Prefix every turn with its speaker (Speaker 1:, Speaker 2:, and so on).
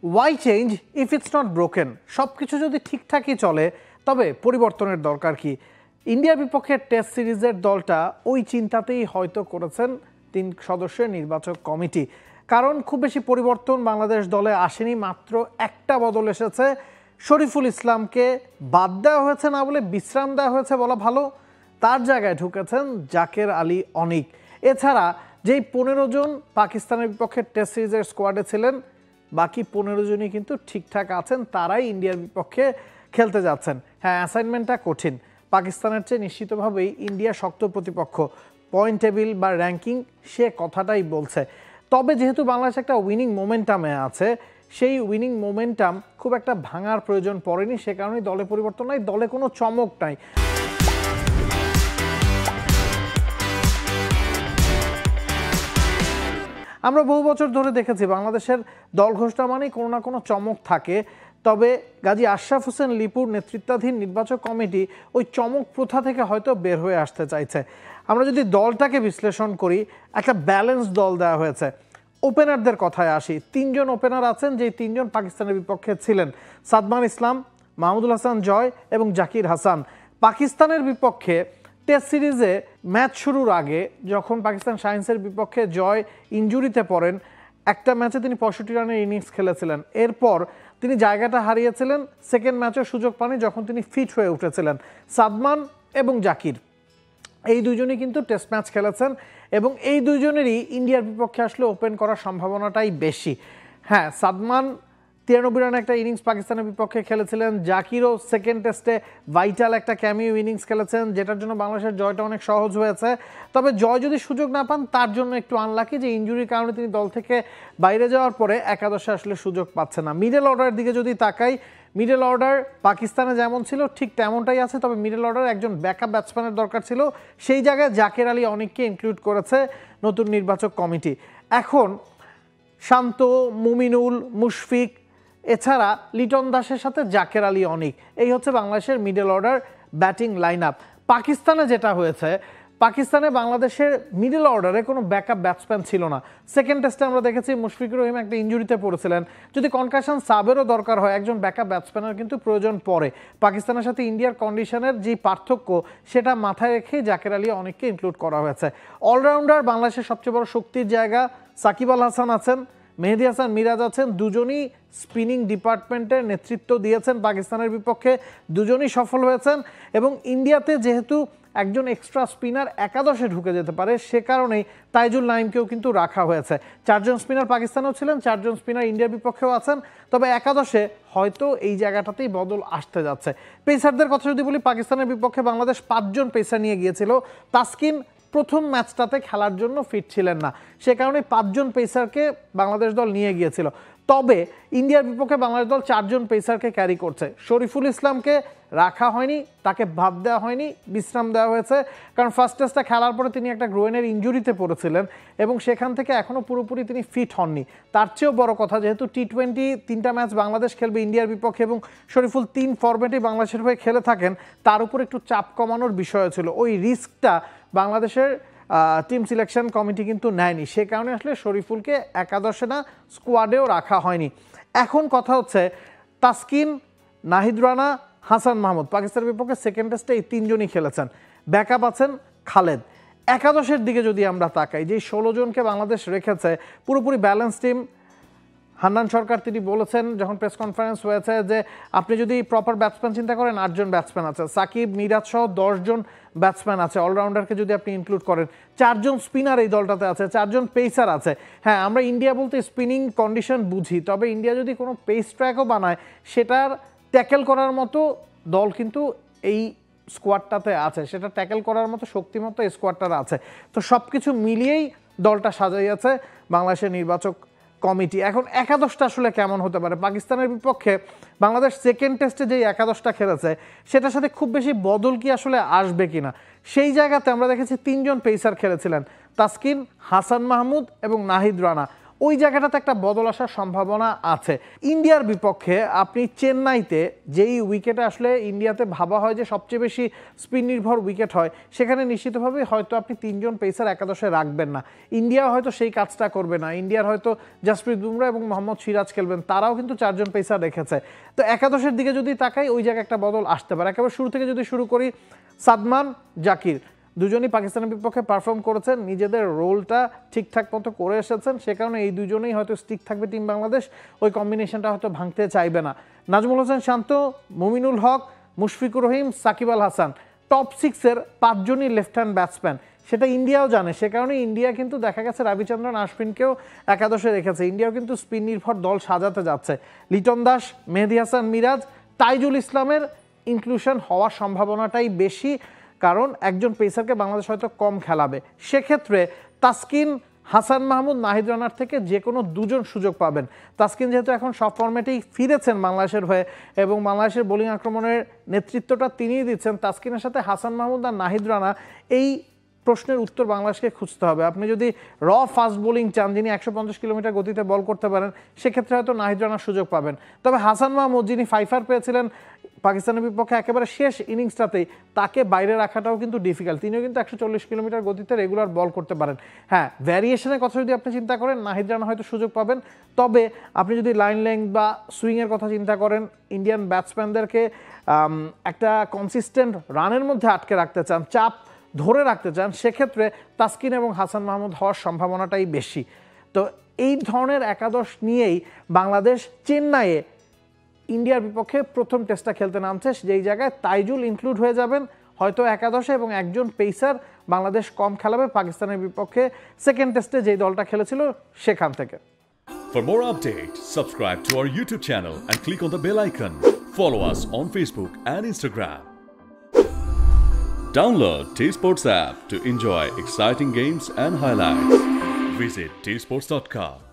Speaker 1: Y change if it's not broken? সব কিছু যদি ঠিকঠাকই চলে তবে পরিবর্তনের দরকার কি? ইন্ডিয়ার বিপক্ষে টেস্ট সিরিজের দলটা ওই চিন্তাতেই হয়তো করেছেন 3 সদস্যের নির্বাচক কমিটি। কারণ খুব বেশি পরিবর্তন বাংলাদেশ দলে আসেনি, মাত্র একটা বদল এসেছে। শরীফুল ইসলামকে বাদ দেওয়া হয়েছে না বলে বিশ্রাম দেওয়া হয়েছে বলা ভালো, তার জায়গায় ঢুকেছেন জাকের আলী অনিক। এছাড়া যেই 15 জন পাকিস্তানের বিপক্ষে টেস্ট সিরিজের স্কোয়াডে ছিলেন, বাকি 15 জনই কিন্তু ঠিকঠাক আছেন, তারাই ইন্ডিয়ার বিপক্ষে খেলতে যাচ্ছেন। হ্যাঁ, অ্যাসাইনমেন্টটা কঠিন, পাকিস্তানের চেয়ে নিশ্চিতভাবেই ইন্ডিয়া শক্ত প্রতিপক্ষ, পয়েন্ট টেবিল বা র্যাঙ্কিং সে কথাটাই বলছে। তবে যেহেতু বাংলাদেশ একটা উইনিং মোমেন্টামে আছে, সেই উইনিং মোমেন্টাম খুব একটা ভাঙার প্রয়োজন পড়েনি, সে কারণেই দলে পরিবর্তন নাই, দলে কোনো চমক নাই। আমরা বহু বছর ধরে দেখেছি বাংলাদেশের দল ঘোষণা মানেই কোনো না কোনো চমক থাকে। তবে গাজী আশরাফ হোসেন লিপুর নেতৃত্বাধীন নির্বাচক কমিটি ওই চমক প্রথা থেকে হয়তো বের হয়ে আসতে চাইছে। আমরা যদি দলটাকে বিশ্লেষণ করি, একটা ব্যালেন্স দল দেওয়া হয়েছে। ওপেনারদের কথায় আসি, 3 জন ওপেনার আছেন, যেই 3 জন পাকিস্তানের বিপক্ষে ছিলেন, সাদমান ইসলাম, মাহমুদুল হাসান জয় এবং জাকির হাসান। পাকিস্তানের বিপক্ষে টেস্ট সিরিজে ম্যাচ শুরুর আগে যখন পাকিস্তান শাহিনসের বিপক্ষে জয় ইনজুরিতে পড়েন, একটা ম্যাচে তিনি 65 রানের ইনিংস খেলেছিলেন। এরপর তিনি জায়গাটা হারিয়েছিলেন, সেকেন্ড ম্যাচের সুযোগ পাননি যখন তিনি ফিট হয়ে উঠেছিলেন। সাদমান এবং জাকির এই দুজনই কিন্তু টেস্ট ম্যাচ খেলেছেন এবং এই দুজনেরই ইন্ডিয়ার বিপক্ষে আসলে ওপেন করার সম্ভাবনাটাই বেশি। হ্যাঁ, সাদমান 93 রানের একটা ইনিংস পাকিস্তানের বিপক্ষে খেলেছিলেন, জাকিরও সেকেন্ড টেস্টে ভাইটাল একটা ক্যামিও ইনিংস খেলেছেন, যেটার জন্য বাংলাদেশের জয়টা অনেক সহজ হয়েছে। তবে জয় যদি সুযোগ না পান, তার জন্য একটু আনলাকি যে ইনজুরির কারণে তিনি দল থেকে বাইরে যাওয়ার পরে একাদশে আসলে সুযোগ পাচ্ছে না। মিডল অর্ডারের দিকে যদি তাকাই, মিডল অর্ডার পাকিস্তানে যেমন ছিল ঠিক তেমনটাই আছে, তবে মিডল অর্ডারে একজন ব্যাকআপ ব্যাটসম্যানের দরকার ছিল, সেই জায়গায় জাকের আলী অনেককে ইনক্লুড করেছে নতুন নির্বাচক কমিটি। এখন শান্ত, মুমিনুল, মুশফিক, এছাড়া লিটন দাসের সাথে জাকের আলী অনিক, এই হচ্ছে বাংলাদেশের middle order batting line up. পাকিস্তানে যেটা হয়েছে, পাকিস্তানে বাংলাদেশের মিডল অর্ডারে কোনো ব্যাকআপ ব্যাটসম্যান ছিল না। সেকেন্ড টেস্টে আমরা দেখেছি মুশফিকুর রহিম একটা ইনজুরিতে পড়েছিলেন, যদি কনকাশন সাবেরও দরকার হয় একজন ব্যাকআপ ব্যাটসম্যানের কিন্তু প্রয়োজন পড়ে। পাকিস্তানের সাথে ইন্ডিয়ার কন্ডিশনের যে পার্থক্য, সেটা মাথায় রেখে জাকের আলী অনেককে ইনক্লুড করা হয়েছে। অলরাউন্ডার বাংলাদেশের সবচেয়ে বড় শক্তির জায়গা, সাকিব আল হাসান আছেন, মেহেদী হাসান মিরাজ আছেন, দুজনই স্পিনিং ডিপার্টমেন্টের নেতৃত্ব দিয়েছেন পাকিস্তানের বিপক্ষে, দুজনই সফল হয়েছেন। এবং ইন্ডিয়াতে যেহেতু একজন এক্সট্রা স্পিনার একাদশে ঢুকে যেতে পারে, সে কারণেই তাইজুল নাইমকেও কিন্তু রাখা হয়েছে। 4 জন স্পিনার পাকিস্তানেও ছিলেন, 4 জন স্পিনার ইন্ডিয়ার বিপক্ষেও আছেন, তবে একাদশে হয়তো এই জায়গাটাতেই বদল আসতে যাচ্ছে। পেসারদের কথা যদি বলি, পাকিস্তানের বিপক্ষে বাংলাদেশ 5 জন পেসার নিয়ে গিয়েছিল। তাসকিন প্রথম ম্যাচটাতে খেলার জন্য ফিট ছিলেন না, সে কারণে 5 জন পেসারকে বাংলাদেশ দল নিয়ে গিয়েছিল। তবে ইন্ডিয়ার বিপক্ষে বাংলাদেশ দল 4 জন পেসারকে ক্যারি করছে। শরীফুল ইসলামকে রাখা হয়নি, তাকে বাদ দেওয়া হয়নি, বিশ্রাম দেওয়া হয়েছে, কারণ ফার্স্ট টেস্টটা খেলার পরে তিনি একটা গ্রোয়েনের ইনজুরিতে পড়েছিলেন এবং সেখান থেকে এখনও পুরোপুরি তিনি ফিট হননি। তার চেয়েও বড় কথা, যেহেতু টি-20 3টা ম্যাচ বাংলাদেশ খেলবে ইন্ডিয়ার বিপক্ষে এবং শরীফুল 3 ফরম্যাটেই বাংলাদেশের হয়ে খেলে থাকেন, তার উপর একটু চাপ কমানোর বিষয় ছিল। ওই রিস্কটা বাংলাদেশের টিম সিলেকশন কমিটি কিন্তু নেয়নি, সে কারণে আসলে শরীফুলকে একাদশে না স্কোয়াডেও রাখা হয়নি। এখন কথা হচ্ছে তাসকিন, নাহিদ রানা, হাসান মাহমুদ পাকিস্তানের বিপক্ষে সেকেন্ড টেস্টে এই 3 জনই খেলেছেন, ব্যাকআপ আছেন খালেদ। একাদশের দিকে যদি আমরা তাকাই, যে 16 জনকে বাংলাদেশ রেখেছে, পুরোপুরি ব্যালেন্স টিম। হান্নান সরকার তিনি বলেছেন যখন প্রেস কনফারেন্স হয়েছে যে আপনি যদি প্রপার ব্যাটসম্যান চিন্তা করেন, 8 জন ব্যাটসম্যান আছে, সাকিব, মিরাজ সহ 10 জন ব্যাটসম্যান আছে, অলরাউন্ডারকে যদি আপনি ইনক্লুড করেন, 4 জন স্পিনার এই দলটাতে আছে, 4 জন পেসার আছে। হ্যাঁ, আমরা ইন্ডিয়া বলতে স্পিনিং কন্ডিশন বুঝি, তবে ইন্ডিয়া যদি কোনো পেস ট্র্যাকও বানায়, সেটার ট্যাকেল করার মতো দল কিন্তু এই স্কোয়াডটাতে আছে, সেটা ট্যাকেল করার মতো শক্তিমত্ত এই স্কোয়াডটার আছে। তো সব কিছু মিলিয়েই দলটা সাজাইয়াছে বাংলাদেশের নির্বাচক কমিটি। এখন একাদশটা আসলে কেমন হতে পারে? পাকিস্তানের বিপক্ষে বাংলাদেশ সেকেন্ড টেস্টে যেই একাদশটা খেলেছে, সেটার সাথে খুব বেশি বদল কি আসলে আসবে কিনা, সেই জায়গাতে আমরা দেখেছি 3 জন পেসার খেলেছিলেন, তাসকিন, হাসান মাহমুদ এবং নাহিদ রানা। ওই জায়গাটাতে একটা বদল আসার সম্ভাবনা আছে। ইন্ডিয়ার বিপক্ষে আপনি চেন্নাইতে যেই উইকেটে আসলে ইন্ডিয়াতে ভাবা হয় যে সবচেয়ে বেশি স্পিন নির্ভর উইকেট হয়, সেখানে নিশ্চিতভাবে হয়তো আপনি 3 জন পেসার একাদশে রাখবেন না। ইন্ডিয়া হয়তো সেই কাজটা করবে না। ইন্ডিয়ার হয়তো জাসপ্রীত বুমরা এবং মোহাম্মদ সিরাজ খেলবেন, তারাও কিন্তু 4 জন পেসার রেখেছে। তো একাদশের দিকে যদি তাকাই, ওই জায়গায় একটা বদল আসতে পারে। একেবারে শুরু থেকে যদি শুরু করি, সাদমান, জাকির দুজনই পাকিস্তানের বিপক্ষে পারফর্ম করেছেন, নিজেদের রোলটা ঠিকঠাক মতো করে এসেছেন, সে কারণে এই দুজনেই হয়তো স্টিক থাকবে টিম বাংলাদেশ। ওই কম্বিনেশনটা হয়তো ভাঙতে চাইবে না। নাজমুল হোসেন শান্ত, মুমিনুল হক, মুশফিকুর রহিম, সাকিব আল হাসান, টপ 6-এর 5 জনই লেফট হ্যান্ড ব্যাটসম্যান, সেটা ইন্ডিয়াও জানে। সে কারণে ইন্ডিয়া কিন্তু দেখা গেছে রবিচন্দ্রন আশ্বিনকেও একাদশে রেখেছে। ইন্ডিয়াও কিন্তু স্পিন নির্ভর দল সাজাতে যাচ্ছে। লিটন দাস, মেহেদী হাসান মিরাজ, তাইজুল ইসলামের ইনক্লুশন হওয়ার সম্ভাবনাটাই বেশি, কারণ একজন পেসারকে বাংলাদেশ হয়তো কম খেলাবে। সেক্ষেত্রে তাসকিন, হাসান মাহমুদ, নাহিদ রানার থেকে যে কোনো 2 জন সুযোগ পাবেন। তাসকিন যেহেতু এখন সব ফরম্যাটেই ফিরেছেন বাংলাদেশের হয়ে এবং বাংলাদেশের বোলিং আক্রমণের নেতৃত্বটা তিনিই দিচ্ছেন, তাসকিনের সাথে হাসান মাহমুদ আর নাহিদ রানা, এই প্রশ্নের উত্তর বাংলাদেশকে খুঁজতে হবে। আপনি যদি ফাস্ট বোলিং চান, যিনি 150 কিলোমিটার গতিতে বল করতে পারেন, সেক্ষেত্রে হয়তো নাহিদ রানার সুযোগ পাবেন। তবে হাসান মাহমুদ, যিনি 5 পেয়েছিলেন পাকিস্তানের বিপক্ষে একেবারে শেষ ইনিংসটাতেই, তাকে বাইরে রাখাটাও কিন্তু ডিফিকাল্ট। তিনিও কিন্তু 140 কিলোমিটার গতিতে রেগুলার বল করতে পারেন। হ্যাঁ, ভ্যারিয়েশনের কথা যদি আপনি চিন্তা করেন, নাহিদ রানা হয়তো সুযোগ পাবেন। তবে আপনি যদি লাইন লেংথ বা সুইংয়ের কথা চিন্তা করেন, ইন্ডিয়ান ব্যাটসম্যানদেরকে একটা কনসিস্টেন্ট রানের মধ্যে আটকে রাখতে চান, চাপ ধরে রাখতে চান, সেক্ষেত্রে তাসকিন এবং হাসান মাহমুদ হওয়ার সম্ভাবনাটাই বেশি। তো এই ধরনের একাদশ নিয়েই বাংলাদেশ চেন্নাইয়ে ইন্ডিয়ার বিপক্ষে প্রথম টেস্টটা খেলতে নামছে, যেই জায়গায় তাইজুল ইনক্লুড হয়ে যাবেন হয়তো একাদশে, এবং একজন পেসার বাংলাদেশ কম খেলাবে পাকিস্তানের বিপক্ষে সেকেন্ড টেস্টে যেই দলটা খেলেছিল সেখান থেকে।
Speaker 2: For more updates, subscribe to our YouTube channel and click on the bell icon. Follow us on Facebook and Instagram. Download T-Sports app to enjoy exciting games and highlights. Visit tsports.com.